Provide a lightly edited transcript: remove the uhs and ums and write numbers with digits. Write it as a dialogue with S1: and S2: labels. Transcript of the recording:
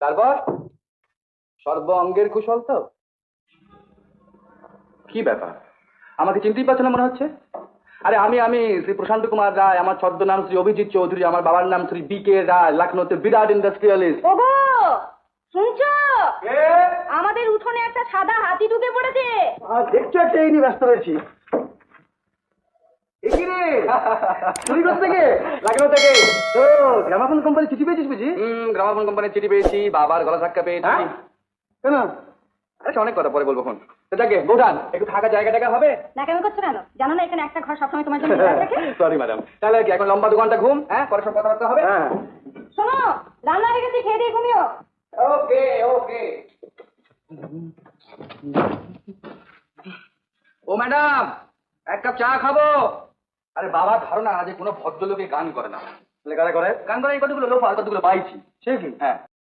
S1: তারপর সর্ব অঙ্গের কুশল তো? কি ব্যাপার, আমাকে চিনতেই পারছো না মনে হচ্ছে? আরে আমি শ্রী প্রশান্ত কুমার রায়, আমার ছদ্মনাম শ্রী অভিজিৎ চৌধুরী, আমার বাবার নাম শ্রী বি.কে. রায়, লখনৌতে বিরাট ইন্ডাস্ট্রিয়ালিস্ট।
S2: ওগো, শুনছো? আমাদের উঠোনে একটা সাদা হাতি ঢুকে পড়েছে।
S1: দেখছো, একটা এই নিয়ে ব্যস্ত রয়েছি। লখনৌ থেকে। তো গ্রামাফোন কোম্পানি চিঠি পেয়েছিস বুঝি? গ্রামাফোন কোম্পানির চিঠি পেয়েছি, বাবার গলা ধাক্কা পেয়েছি। কেন? আচ্ছা, অনেক কথা পরে বলবো ফোন। যাকে বৌঠান, একটু ফাঁকা জায়গা টাকা হবে?
S2: না, কেমন করছো কেন? জানো না এখানে একটা ঘর সবসময় তোমার জন্য খোলা থাকে?
S1: সরি ম্যাডাম, তাহলে কি এখন লম্বা 2 ঘন্টা ঘুম? হ্যাঁ, পরে সব কথাবার্তা হবে।
S2: শোনো, রান্না হয়ে গেছে, খেয়ে দিয়ে ঘুমিও।
S1: ওকে ওকে। ও ম্যাডাম, 1 কাপ চা খাবো। আরে বাবা, ধারণা যে কোনো ভদ্রলোকে গান করে না। গান করে এই কতগুলো লোক আর কতগুলো পাইছি। সে কি? হ্যাঁ।